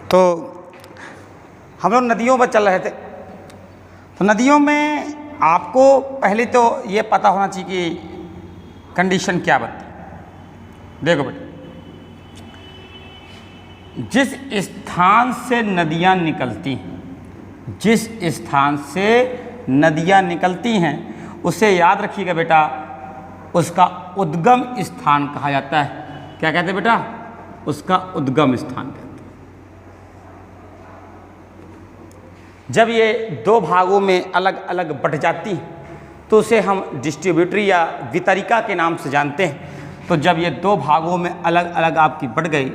तो हम लोग नदियों पर चल रहे थे। तो नदियों में आपको पहले तो ये पता होना चाहिए कि कंडीशन क्या बनती है। देखो बेटा, जिस स्थान से नदियाँ निकलती हैं, जिस स्थान से नदियाँ निकलती हैं उसे याद रखिएगा बेटा, उसका उद्गम स्थान कहा जाता है। क्या कहते हैं बेटा? उसका उद्गम स्थान कहते हैं। जब ये दो भागों में अलग अलग बट जाती तो उसे हम डिस्ट्रीब्यूटरी या वितरिका के नाम से जानते हैं। तो जब ये दो भागों में अलग अलग आपकी बट गई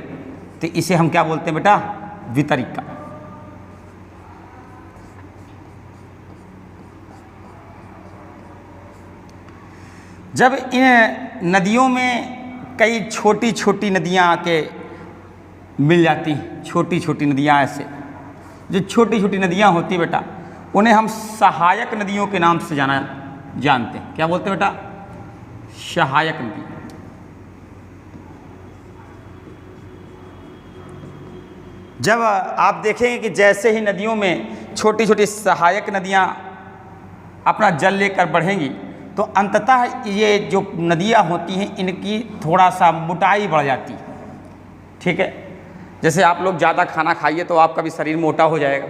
तो इसे हम क्या बोलते हैं बेटा? वितरिका। जब इन नदियों में कई छोटी छोटी नदियाँ आके मिल जाती हैं, छोटी छोटी नदियाँ, ऐसे जो छोटी छोटी नदियाँ होती बेटा उन्हें हम सहायक नदियों के नाम से जानते हैं। क्या बोलते हैं बेटा? सहायक नदी। जब आप देखेंगे कि जैसे ही नदियों में छोटी छोटी सहायक नदियाँ अपना जल लेकर बढ़ेंगी तो अंततः ये जो नदियाँ होती हैं इनकी थोड़ा सा मोटाई बढ़ जाती है। ठीक है, जैसे आप लोग ज़्यादा खाना खाइए तो आपका भी शरीर मोटा हो जाएगा।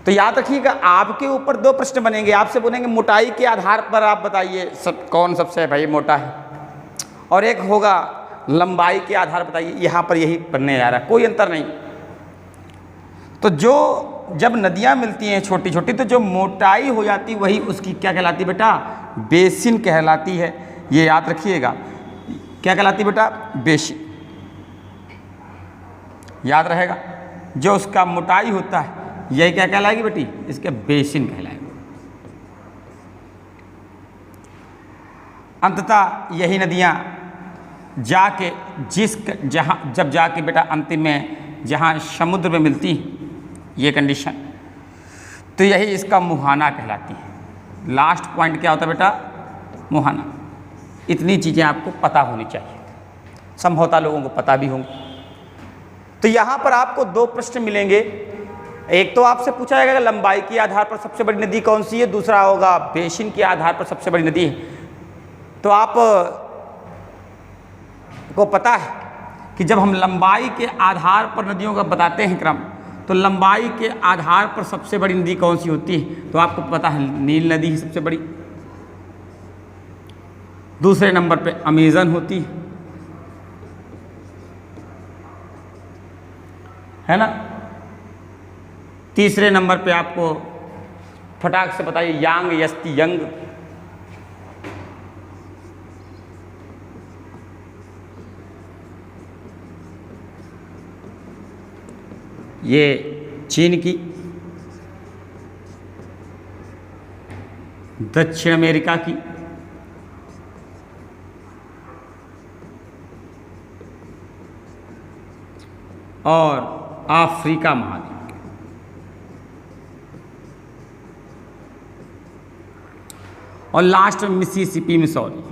तो याद रखिएगा, आपके ऊपर दो प्रश्न बनेंगे। आपसे बोलेंगे मोटाई के आधार पर आप बताइए कौन सबसे भाई मोटा है, और एक होगा लंबाई के आधार पर बताइए। यहाँ पर यही बनने जा रहा है, कोई अंतर नहीं। तो जो जब नदियाँ मिलती हैं छोटी छोटी तो जो मोटाई हो जाती वही उसकी क्या कहलाती बेटा? बेसिन कहलाती है। ये याद रखिएगा, क्या कहलाती बेटा? बेसिन। याद रहेगा, जो उसका मोटाई होता है यही क्या कहलाएगी बेटी? इसके बेसिन कहलाएगा। अंततः यही नदियाँ जाके जब जाके बेटा अंतिम में जहाँ समुद्र में मिलती ये कंडीशन, तो यही इसका मुहाना कहलाती है। लास्ट पॉइंट क्या होता है बेटा? मुहाना। इतनी चीज़ें आपको पता होनी चाहिए, संभवतः लोगों को पता भी होंगी। तो यहाँ पर आपको दो प्रश्न मिलेंगे। एक तो आपसे पूछा जाएगा लंबाई के आधार पर सबसे बड़ी नदी कौन सी है, दूसरा होगा बेसिन के आधार पर सबसे बड़ी नदी है। तो आप को पता है कि जब हम लंबाई के आधार पर नदियों का बताते हैं क्रम, तो लंबाई के आधार पर सबसे बड़ी नदी कौन सी होती है? तो आपको पता है नील नदी है सबसे बड़ी, दूसरे नंबर पे अमेजन होती है ना, तीसरे नंबर पे आपको फटाक से बताइए यांग यस्ती यंग, ये चीन की, दक्षिण अमेरिका की, और अफ्रीका महाद्वीप की। और लास्ट में Mississippi Missouri,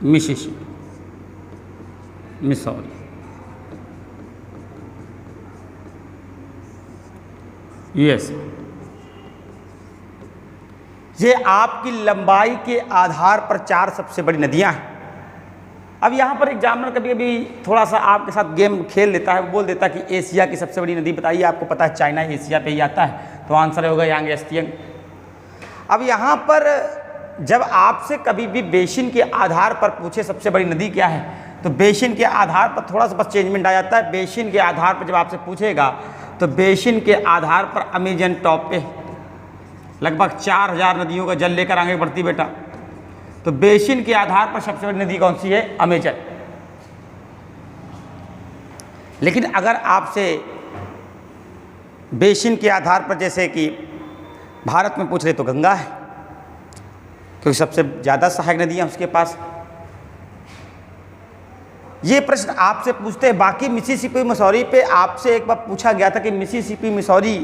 Mississippi Missouri. Yes, ये आपकी लंबाई के आधार पर चार सबसे बड़ी नदियां हैं। अब यहाँ पर एग्जामिनर कभी कभी थोड़ा सा आपके साथ गेम खेल लेता है, वो बोल देता है कि एशिया की सबसे बड़ी नदी बताइए। आपको पता है चाइना एशिया पे ही आता है, तो आंसर होगा यांग यस्ती यंग। अब यहाँ पर जब आपसे कभी भी बेसिन के आधार पर पूछे सबसे बड़ी नदी क्या है, तो बेसिन के आधार पर थोड़ा सा बस चेंजमेंट आ जाता है। बेसिन के आधार पर जब आपसे पूछेगा तो बेसिन के आधार पर अमेजन टॉप पे, लगभग 4000 नदियों का जल लेकर आगे बढ़ती बेटा। तो बेसिन के आधार पर सबसे बड़ी नदी कौन सी है? अमेजन। लेकिन अगर आपसे बेसिन के आधार पर जैसे कि भारत में पूछ रहे तो गंगा है, क्योंकि सबसे ज़्यादा सहायक नदियाँ उसके पास। ये प्रश्न आपसे पूछते हैं। बाकी मिसिसिपी मिसौरी पे आपसे एक बार पूछा गया था कि मिसिसिपी मिसौरी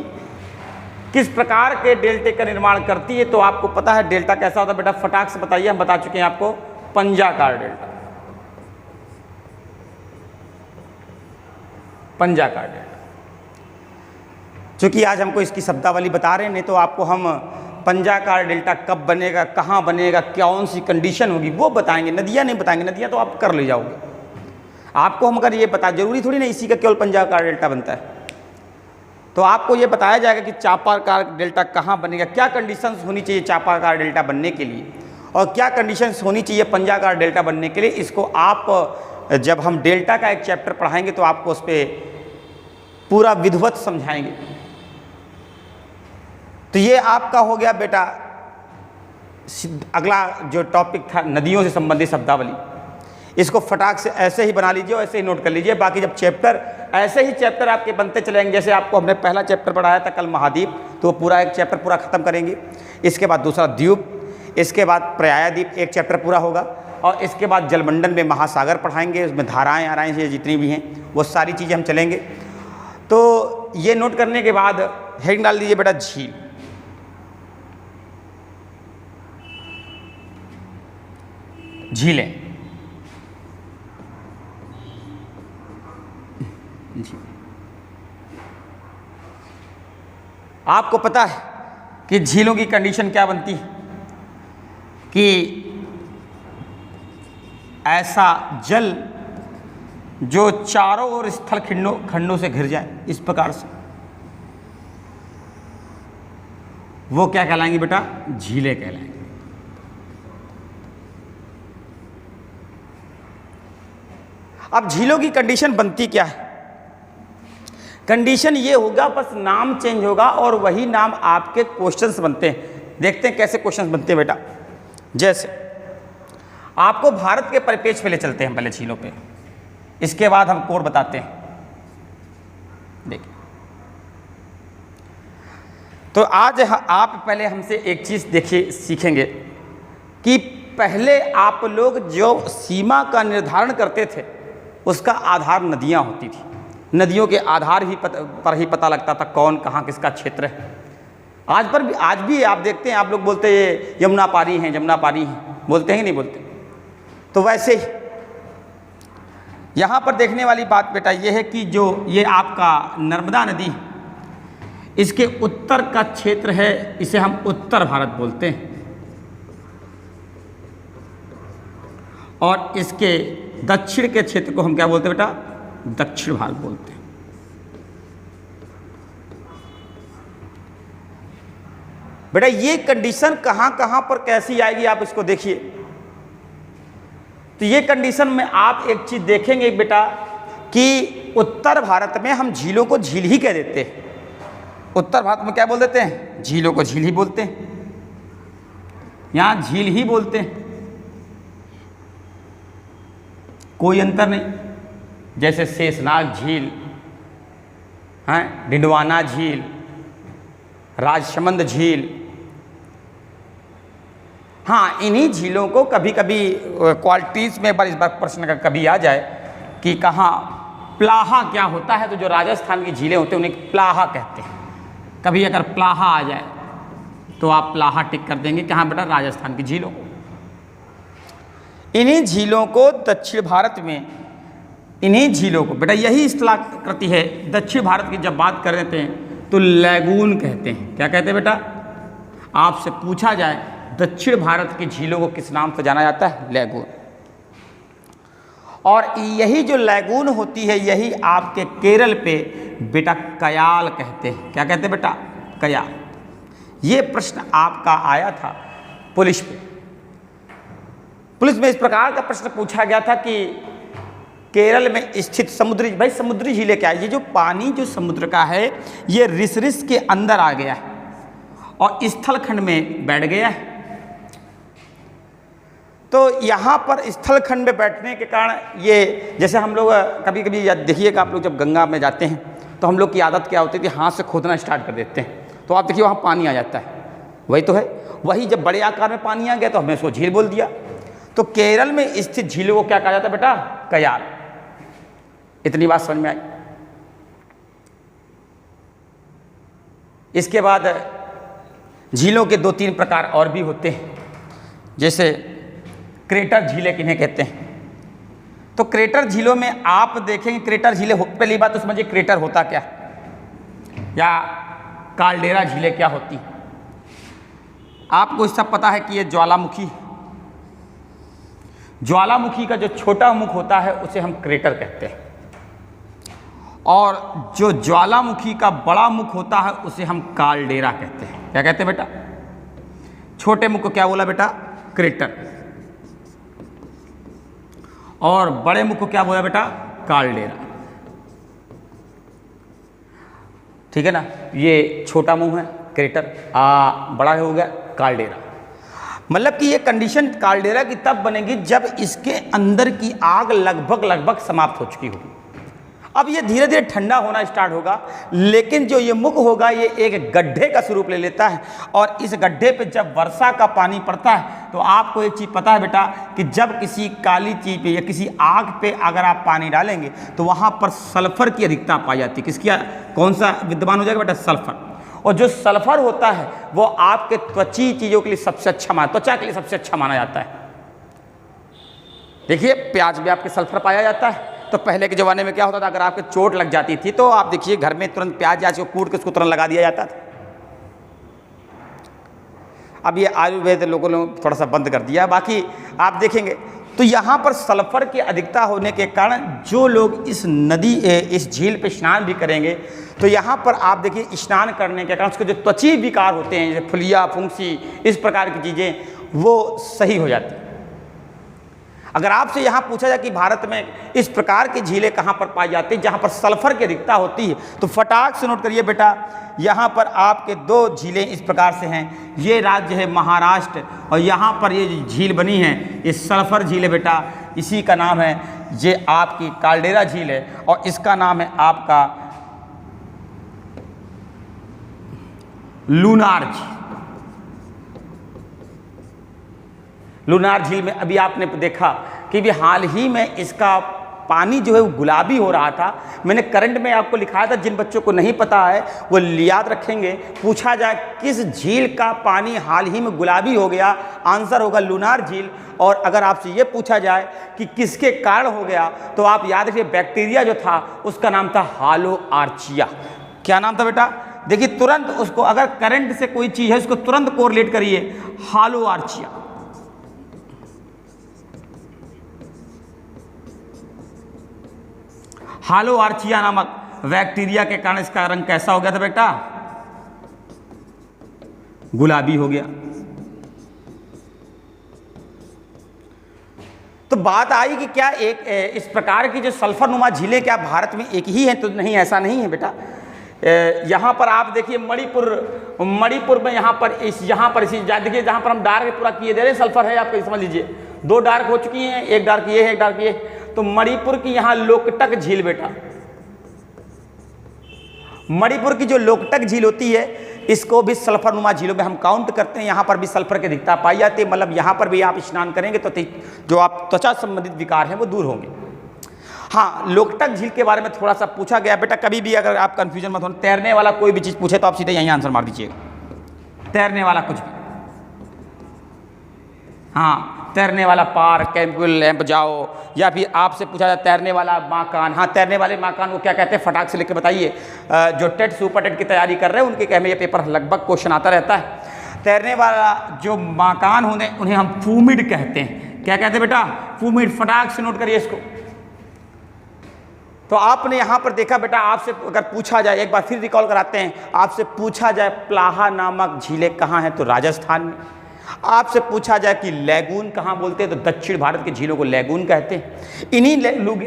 किस प्रकार के डेल्टे का निर्माण करती है, तो आपको पता है डेल्टा कैसा होता है बेटा? फटाक से बताइए, हम बता चुके हैं आपको, पंजाकार डेल्टा। पंजाकार डेल्टा। चूँकि आज हमको इसकी शब्दावली बता रहे हैं, नहीं तो आपको हम पंजाकार डेल्टा कब बनेगा, कहाँ बनेगा, कौन सी कंडीशन होगी वो बताएंगे, नदियाँ नहीं बताएंगे। नदियाँ तो आप कर ले जाओगे, आपको हम अगर ये बता, जरूरी थोड़ी ना इसी का केवल पंजाकार डेल्टा बनता है। तो आपको ये बताया जाएगा कि चापाकार डेल्टा कहाँ बनेगा, क्या कंडीशंस होनी चाहिए चापाकार डेल्टा बनने के लिए, और क्या कंडीशंस होनी चाहिए पंजाकार डेल्टा बनने के लिए। इसको आप जब हम डेल्टा का एक चैप्टर पढ़ाएंगे तो आपको उस पर पूरा विधिवत समझाएंगे। तो ये आपका हो गया बेटा अगला जो टॉपिक था नदियों से संबंधित शब्दावली। इसको फटाक से ऐसे ही बना लीजिए और ऐसे ही नोट कर लीजिए। बाकी जब चैप्टर ऐसे ही चैप्टर आपके बनते चलेंगे, जैसे आपको हमने पहला चैप्टर पढ़ाया था कल महाद्वीप, तो पूरा एक चैप्टर पूरा ख़त्म करेंगे। इसके बाद दूसरा द्वीप, इसके बाद पर्यायद्वीप एक चैप्टर पूरा होगा, और इसके बाद जलमंडल में महासागर पढ़ाएंगे, उसमें धाराएँ आराएँ से जितनी भी हैं वो सारी चीज़ें हम चलेंगे। तो ये नोट करने के बाद हेडिंग डाल दीजिए बेटा झील। झीलें, आपको पता है कि झीलों की कंडीशन क्या बनती है कि ऐसा जल जो चारों ओर स्थल खंडों से घिर जाए, इस प्रकार से वो क्या कहलाएंगी बेटा, झीलें कहलाएंगी। अब झीलों की कंडीशन बनती क्या है, कंडीशन ये होगा, बस नाम चेंज होगा और वही नाम आपके क्वेश्चंस बनते हैं। देखते हैं कैसे क्वेश्चंस बनते हैं बेटा। जैसे आपको भारत के परिपेक्ष पे ले चलते हैं पहले झीलों पे, इसके बाद हम कोड बताते हैं। देखिए, तो आज आप पहले हमसे एक चीज़ देखिए सीखेंगे कि पहले आप लोग जो सीमा का निर्धारण करते थे उसका आधार नदियाँ होती थी। नदियों के आधार पर ही पता लगता था कौन कहाँ किसका क्षेत्र है। आज भी आप देखते हैं, आप लोग बोलते हैं यमुना पारी हैं, जमुना पारी हैं, बोलते हैं कि नहीं बोलते। तो वैसे ही यहाँ पर देखने वाली बात बेटा ये है कि जो ये आपका नर्मदा नदी, इसके उत्तर का क्षेत्र है, इसे हम उत्तर भारत बोलते हैं, और इसके दक्षिण के क्षेत्र को हम क्या बोलते हैं बेटा, दक्षिण भारत बोलते हैं। बेटा ये कंडीशन कहां कहां पर कैसी आएगी आप इसको देखिए। तो ये कंडीशन में आप एक चीज देखेंगे बेटा कि उत्तर भारत में हम झीलों को झील ही कह देते हैं। उत्तर भारत में क्या बोल देते हैं, झीलों को झील ही बोलते हैं, यहां झील ही बोलते हैं, कोई अंतर नहीं। जैसे शेषनाग झील है, डिंडवाना झील, राजसमंद झील। हाँ, इन्हीं झीलों को कभी कभी क्वालिटीज़ में इस बार प्रश्न का कभी आ जाए कि कहाँ प्लाहा क्या होता है, तो जो राजस्थान की झीलें होती हैं उन्हें प्लाहा कहते हैं। कभी अगर प्लाहा आ जाए तो आप प्लाहा टिक कर देंगे, कहाँ बेटा, राजस्थान की झीलों। इन्हीं झीलों को दक्षिण भारत में, इन्हीं झीलों को बेटा यही स्थलाकृति है। दक्षिण भारत की जब बात कर देते हैं तो लैगून कहते हैं। क्या कहते हैं बेटा, आपसे पूछा जाए दक्षिण भारत की झीलों को किस नाम से जाना जाता है, लैगून। और यही जो लैगून होती है यही आपके केरल पे बेटा कयाल कहते हैं। क्या कहते हैं बेटा, कयाल। ये प्रश्न आपका आया था पुलिस पे। पुलिस में इस प्रकार का प्रश्न पूछा गया था कि केरल में स्थित समुद्री, भाई समुद्री झीलें क्या है, ये जो पानी जो समुद्र का है ये रिस के अंदर आ गया है और स्थलखंड में बैठ गया है। तो यहाँ पर स्थलखंड में बैठने के कारण ये, जैसे हम लोग कभी कभी देखिएगा, आप लोग जब गंगा में जाते हैं तो हम लोग की आदत क्या होती है कि हाथ से खोदना स्टार्ट कर देते हैं, तो आप देखिए वहाँ पानी आ जाता है। वही तो है, वही जब बड़े आकार में पानी आ गया तो हमने उसको झील बोल दिया। तो केरल में स्थित झीलों को क्या कहा जाता है बेटा, कयाल। इतनी बात समझ में आई। इसके बाद झीलों के 2-3 प्रकार और भी होते हैं, जैसे क्रेटर झीलें किन्हें कहते हैं। तो क्रेटर झीलों में आप देखेंगे, क्रेटर झीलें, पहली बात तो समझिए क्रेटर होता क्या या काल्डेरा झीलें क्या होती। आपको सब पता है कि ये ज्वालामुखी का जो छोटा मुख होता है उसे हम क्रेटर कहते हैं, और जो ज्वालामुखी का बड़ा मुख होता है उसे हम काल्डेरा कहते हैं। क्या कहते हैं बेटा? छोटे मुख को क्या बोला बेटा? क्रेटर, और बड़े मुख को क्या बोला बेटा? काल्डेरा। ठीक है ना? ये छोटा मुंह है क्रेटर, बड़ा हो गया काल्डेरा। मतलब कि ये कंडीशन काल्डेरा की तब बनेगी जब इसके अंदर की आग लगभग समाप्त हो चुकी होगी। अब ये धीरे धीरे ठंडा होना स्टार्ट होगा, लेकिन जो ये मुख होगा ये एक गड्ढे का स्वरूप ले लेता है, और इस गड्ढे पे जब वर्षा का पानी पड़ता है तो आपको एक चीज़ पता है बेटा कि जब किसी काली चीज़ पे या किसी आग पे अगर आप पानी डालेंगे तो वहाँ पर सल्फर की अधिकता पाई जाती है। किसकी? कौन सा विद्यमान हो जाएगा बेटा? सल्फर। और जो सल्फर होता है वो आपके त्वची चीज़ों के लिए सबसे अच्छा त्वचा के लिए सबसे अच्छा माना जाता है। देखिए प्याज में आपके सल्फर पाया जाता है। तो पहले के ज़माने में क्या होता था, अगर आपके चोट लग जाती थी तो आप देखिए घर में तुरंत प्याज को कूट के उसको तुरंत लगा दिया जाता था। अब ये आयुर्वेद लोगों ने थोड़ा सा बंद कर दिया, बाकी आप देखेंगे तो यहाँ पर सल्फर की अधिकता होने के कारण जो लोग इस झील पे स्नान भी करेंगे तो यहाँ पर आप देखिए स्नान करने के कारण उसके जो त्वची विकार होते हैं, जैसे फुलिया, फुंसी, इस प्रकार की चीज़ें वो सही हो जाती हैं। अगर आपसे यहाँ पूछा जाए कि भारत में इस प्रकार की झीलें कहाँ पर पाई जाती हैं जहाँ पर सल्फर की अधिकता होती है, तो फटाक से नोट करिए बेटा, यहाँ पर आपके 2 झीलें इस प्रकार से हैं। ये राज्य है महाराष्ट्र, और यहाँ पर ये झील बनी है, ये सल्फर झील है बेटा, इसी का नाम है, ये आपकी काल्डेरा झील है, और इसका नाम है आपका लूनार झील। लूनार झील में अभी आपने देखा कि भी हाल ही में इसका पानी जो है वो गुलाबी हो रहा था। मैंने करंट में आपको लिखाया था, जिन बच्चों को नहीं पता है वो याद रखेंगे। पूछा जाए किस झील का पानी हाल ही में गुलाबी हो गया, आंसर होगा लूनार झील। और अगर आपसे ये पूछा जाए कि किसके कारण हो गया, तो आप याद रखिए बैक्टीरिया जो था उसका नाम था हालो आर्चिया। क्या नाम था बेटा? देखिए तुरंत उसको, अगर करंट से कोई चीज़ है उसको तुरंत कोरिलेट करिए, हालो आर्चिया। हालो आर्चिया नामक बैक्टीरिया के कारण इसका रंग कैसा हो गया था बेटा? गुलाबी हो गया। तो बात आई कि क्या एक इस प्रकार की जो सल्फर नुमा झीलें क्या भारत में एक ही हैं? तो नहीं, ऐसा नहीं है बेटा। यहाँ पर आप देखिए मणिपुर में यहाँ पर इसी देखिए जहाँ पर हम डार्क पूरा किए दे रहे हैं, सल्फर है आपको, समझ लीजिए 2 डार्क हो चुकी हैं, एक डार्क ये है, एक डार्क ये। तो मणिपुर की यहाँ लोकटक झील बेटा, मणिपुर की जो लोकटक झील होती है इसको भी सल्फर नुमा झीलों में हम काउंट करते हैं। यहाँ पर भी सल्फर की अधिकता पाई जाती है, मतलब यहाँ पर भी आप स्नान करेंगे तो जो आप त्वचा संबंधित विकार हैं वो दूर होंगे। हाँ, लोकटक झील के बारे में थोड़ा सा पूछा गया बेटा, कभी भी अगर आप कंफ्यूजन मत हो, तैरने वाला कोई भी चीज़ पूछे तो आप सीधे यहीं आंसर मार दीजिएगा, तैरने वाला कुछ भी। हाँ, तैरने वाला पार, कैंपुल, लैंप जाओ, या फिर आपसे पूछा जाए तैरने वाला माकान। हाँ, तैरने वाले माकान को क्या कहते हैं, फटाक से लिख के बताइए। जो टेट सुपर टेट की तैयारी कर रहे हैं उनके कहने ये पेपर लगभग क्वेश्चन आता रहता है। तैरने वाला जो माकान होने उन्हें हम फूमिड कहते हैं। क्या कहते हैं बेटा? फूमिड। फटाक से नोट करिए इसको। तो आपने यहाँ पर देखा बेटा, आपसे अगर पूछा जाए, एक बार फिर रिकॉल कराते हैं, आपसे पूछा जाए प्लाहा नामक झीलें कहाँ हैं, तो राजस्थान में। आपसे पूछा जाए कि लैगून कहाँ बोलते हैं, तो दक्षिण भारत की झीलों को लैगून कहते हैं। इन्हीं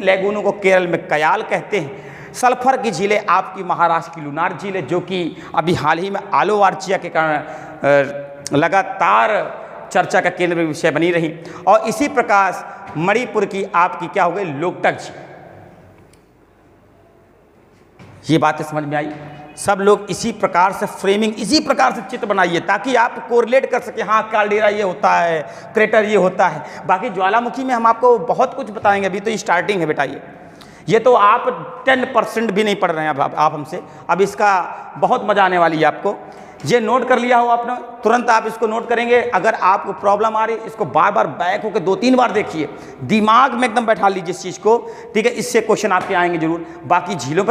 लैगूनों को केरल में कयाल कहते हैं। सल्फर की झीलें आपकी महाराष्ट्र की लूनार झील है, जो कि अभी हाल ही में आलो आर्चिया के कारण लगातार चर्चा का केंद्र विषय बनी रही। और इसी प्रकार मणिपुर की आपकी क्या हो गई, लोकटक झील। ये बातें समझ में आई? सब लोग इसी प्रकार से फ्रेमिंग, इसी प्रकार से चित्र बनाइए ताकि आप कोरिलेट कर सके। हाँ, काल्डेरा ये होता है, क्रेटर ये होता है। बाकी ज्वालामुखी में हम आपको बहुत कुछ बताएंगे, अभी तो ये स्टार्टिंग है बेटा। ये तो आप 10% भी नहीं पढ़ रहे हैं अब आप हमसे। अब इसका बहुत मज़ा आने वाली है आपको। ये नोट कर लिया हो आपने, तुरंत आप इसको नोट करेंगे। अगर आपको प्रॉब्लम आ रही है, इसको बार बार बैक होकर 2-3 बार देखिए, दिमाग में एकदम बैठा लीजिए इस चीज़ को, ठीक है। इससे क्वेश्चन आपके आएंगे जरूर। बाकी झीलों पर